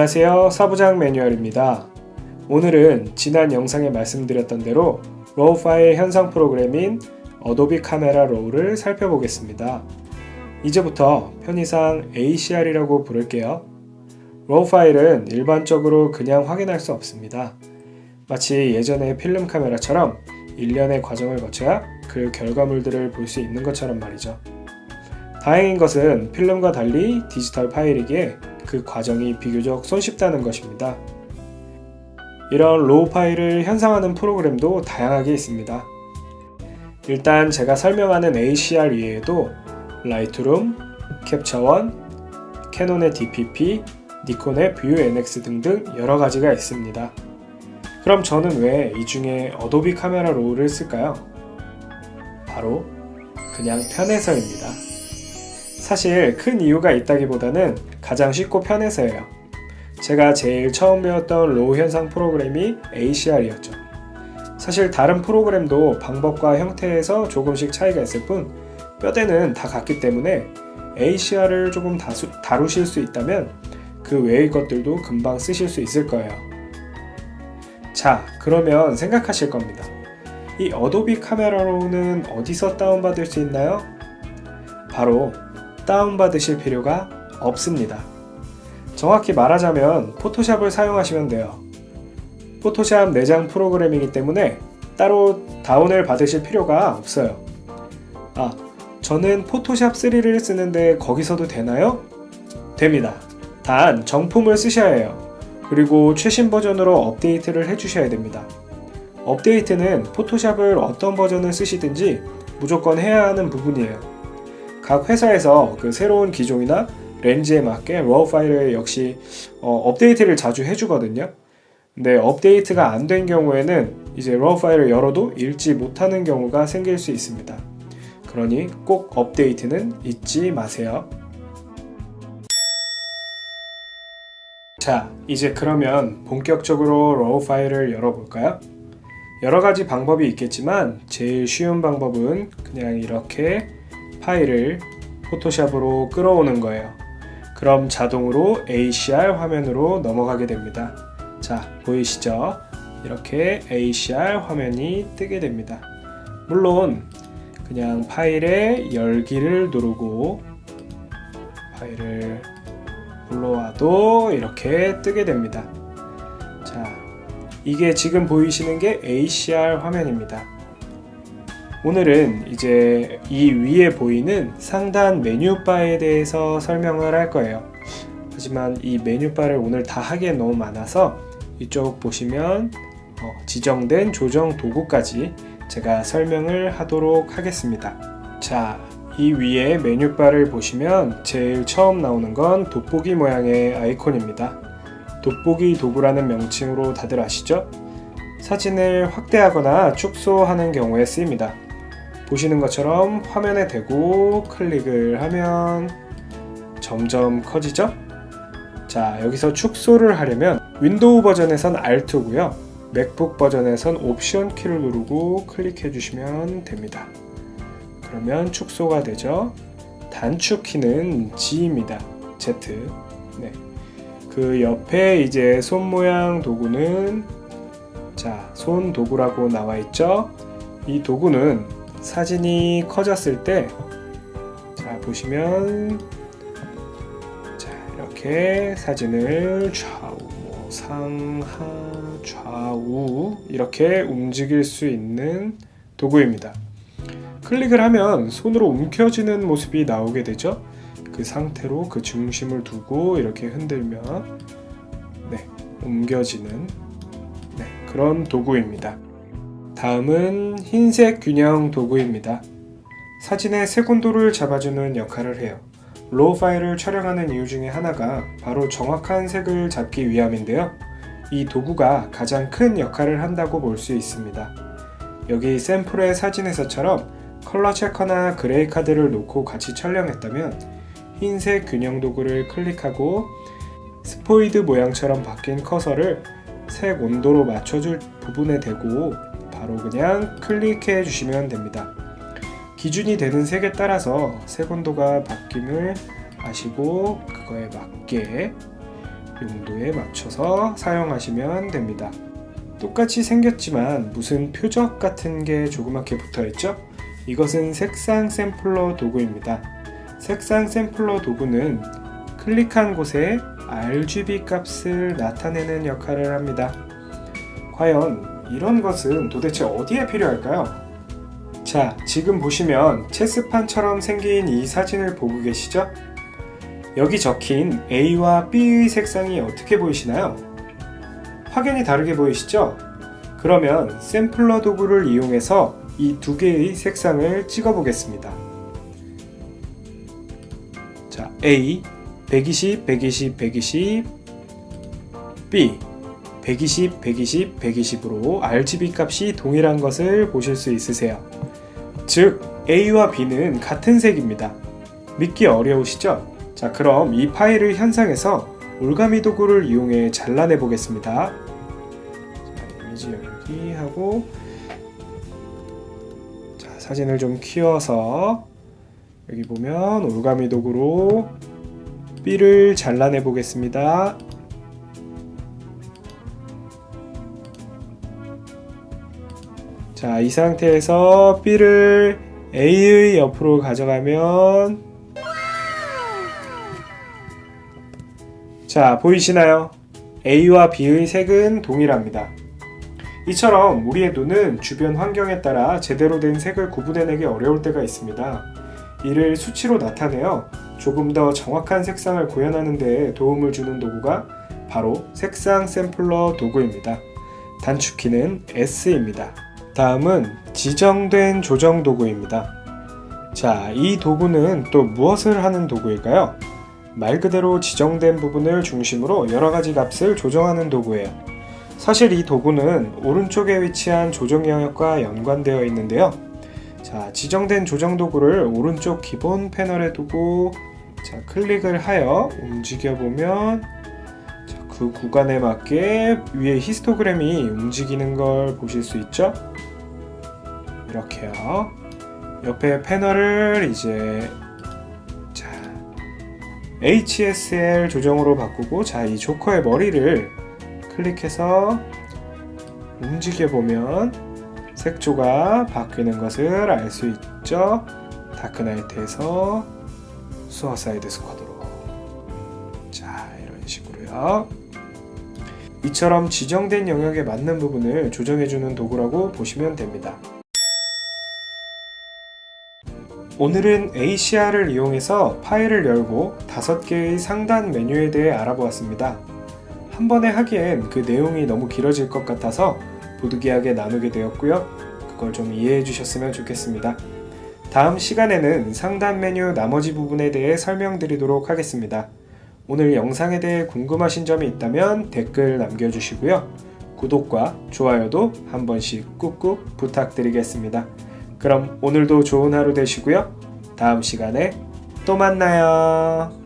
안녕하세요. 사부장 매뉴얼입니다. 오늘은 지난 영상에 말씀드렸던 대로 로우 파일 현상 프로그램인 어도비 카메라 로우를 살펴보겠습니다. 이제부터 편의상 ACR이라고 부를게요. 로우 파일은 일반적으로 그냥 확인할 수 없습니다. 마치 예전의 필름 카메라처럼 일련의 과정을 거쳐야 그 결과물들을 볼 수 있는 것처럼 말이죠. 다행인 것은 필름과 달리 디지털 파일이기에 그 과정이 비교적 손쉽다는 것입니다. 이런 로우 파일을 현상하는 프로그램도 다양하게 있습니다. 일단 제가 설명하는 ACR 이외에도 라이트룸, 캡처원, 캐논의 DPP, 니콘의 뷰 NX 등등 여러 가지가 있습니다. 그럼 저는 왜 이 중에 어도비 카메라 로우를 쓸까요? 바로 그냥 편해서입니다. 사실 큰 이유가 있다기보다는 가장 쉽고 편해서예요. 제가 제일 처음 배웠던 로우 현상 프로그램이 ACR이었죠. 사실 다른 프로그램도 방법과 형태에서 조금씩 차이가 있을 뿐 뼈대는 다 같기 때문에 ACR을 조금 다루실 수 있다면 그 외의 것들도 금방 쓰실 수 있을 거예요. 자, 그러면 생각하실 겁니다. 이 어도비 카메라 로우는 어디서 다운받을 수 있나요? 바로 다운받으실 필요가 없습니다. 정확히 말하자면 포토샵을 사용하시면 돼요. 포토샵 내장 프로그램이기 때문에 따로 다운을 받으실 필요가 없어요. 저는 포토샵 3를 쓰는데 거기서도 되나요? 됩니다. 단 정품을 쓰셔야 해요. 그리고 최신 버전으로 업데이트를 해주셔야 됩니다. 업데이트는 포토샵을 어떤 버전을 쓰시든지 무조건 해야 하는 부분이에요. 각 회사에서 그 새로운 기종이나 렌즈에 맞게 로우 파일을 역시 업데이트를 자주 해주거든요. 근데 업데이트가 안 된 경우에는 이제 로우 파일을 열어도 읽지 못하는 경우가 생길 수 있습니다. 그러니 꼭 업데이트는 잊지 마세요. 자, 이제 그러면 본격적으로 로우 파일을 열어볼까요? 여러 가지 방법이 있겠지만 제일 쉬운 방법은 그냥 이렇게 파일을 포토샵으로 끌어오는 거예요. 그럼 자동으로 ACR 화면으로 넘어가게 됩니다. 자, 보이시죠? 이렇게 ACR 화면이 뜨게 됩니다. 물론 그냥 파일의 열기를 누르고 파일을 불러와도 이렇게 뜨게 됩니다. 자, 이게 지금 보이시는 게 ACR 화면입니다. 오늘은 이제 이 위에 보이는 상단 메뉴바에 대해서 설명을 할 거예요. 하지만 이 메뉴바를 오늘 다 하기엔 너무 많아서 이쪽 보시면 지정된 조정 도구까지 제가 설명을 하도록 하겠습니다. 자, 이 위에 메뉴바를 보시면 제일 처음 나오는 건 돋보기 모양의 아이콘입니다. 돋보기 도구라는 명칭으로 다들 아시죠? 사진을 확대하거나 축소하는 경우에 쓰입니다. 보시는 것처럼 화면에 대고 클릭을 하면 점점 커지죠? 자, 여기서 축소를 하려면 윈도우 버전에선 Alt고요. 맥북 버전에선 옵션 키를 누르고 클릭해 주시면 됩니다. 그러면 축소가 되죠. 단축 키는 G입니다. Z. 네. 그 옆에 이제 손 모양 도구는 손 도구라고 나와 있죠. 이 도구는 사진이 커졌을 때 보시면 이렇게 사진을 좌우, 상하, 좌우 이렇게 움직일 수 있는 도구입니다. 클릭을 하면 손으로 움켜쥐는 모습이 나오게 되죠. 그 상태로 그 중심을 두고 이렇게 흔들면 옮겨지는 그런 도구입니다. 다음은 흰색 균형 도구입니다. 사진의 색온도를 잡아주는 역할을 해요. 로우 파일을 촬영하는 이유 중에 하나가 바로 정확한 색을 잡기 위함인데요. 이 도구가 가장 큰 역할을 한다고 볼 수 있습니다. 여기 샘플의 사진에서처럼 컬러 체커나 그레이 카드를 놓고 같이 촬영했다면 흰색 균형 도구를 클릭하고 스포이드 모양처럼 바뀐 커서를 색 온도로 맞춰줄 부분에 대고 바로 그냥 클릭해 주시면 됩니다. 기준이 되는 색에 따라서 색 온도가 바뀜을 아시고 그거에 맞게 용도에 맞춰서 사용하시면 됩니다. 똑같이 생겼지만 무슨 표적 같은 게 조그맣게 붙어있죠? 이것은 색상 샘플러 도구입니다. 색상 샘플러 도구는 클릭한 곳에 RGB 값을 나타내는 역할을 합니다. 과연 이런 것은 도대체 어디에 필요할까요? 자, 지금 보시면 체스판처럼 생긴 이 사진을 보고 계시죠? 여기 적힌 A와 B의 색상이 어떻게 보이시나요? 확연히 다르게 보이시죠? 그러면 샘플러 도구를 이용해서 이 두 개의 색상을 찍어 보겠습니다. 자, A 120, 120, 120, B 120, 120, 120으로 RGB 값이 동일한 것을 보실 수 있으세요. 즉, A와 B는 같은 색입니다. 믿기 어려우시죠? 자, 그럼 이 파일을 현상해서 올가미 도구를 이용해 잘라내 보겠습니다. 자, 이미지 열기 하고, 자, 사진을 좀 키워서 여기 보면 올가미 도구로 B를 잘라내 보겠습니다. 자, 이 상태에서 B를 A의 옆으로 가져가면, 자, 보이시나요? A와 B의 색은 동일합니다. 이처럼 우리의 눈은 주변 환경에 따라 제대로 된 색을 구분해내기 어려울 때가 있습니다. 이를 수치로 나타내어 조금 더 정확한 색상을 구현하는 데 도움을 주는 도구가 바로 색상 샘플러 도구입니다. 단축키는 S입니다. 다음은 지정된 조정 도구입니다. 자, 이 도구는 또 무엇을 하는 도구일까요? 말 그대로 지정된 부분을 중심으로 여러가지 값을 조정하는 도구예요. 사실 이 도구는 오른쪽에 위치한 조정 영역과 연관되어 있는데요. 자, 지정된 조정 도구를 오른쪽 기본 패널에 두고, 자, 클릭을 하여 움직여보면, 자, 그 구간에 맞게 위에 히스토그램이 움직이는 걸 보실 수 있죠? 이렇게요. 옆에 패널을 이제 HSL 조정으로 바꾸고, 자, 이 조커의 머리를 클릭해서 움직여보면 색조가 바뀌는 것을 알 수 있죠. 다크나이트에서 수어사이드 스쿼드로. 자, 이런 식으로요. 이처럼 지정된 영역에 맞는 부분을 조정해주는 도구라고 보시면 됩니다. 오늘은 ACR을 이용해서 파일을 열고 5개의 상단 메뉴에 대해 알아보았습니다. 한 번에 하기엔 그 내용이 너무 길어질 것 같아서 부득이하게 나누게 되었고요. 그걸 좀 이해해 주셨으면 좋겠습니다. 다음 시간에는 상단 메뉴 나머지 부분에 대해 설명드리도록 하겠습니다. 오늘 영상에 대해 궁금하신 점이 있다면 댓글 남겨주시고요. 구독과 좋아요도 한 번씩 꾹꾹 부탁드리겠습니다. 그럼 오늘도 좋은 하루 되시고요. 다음 시간에 또 만나요.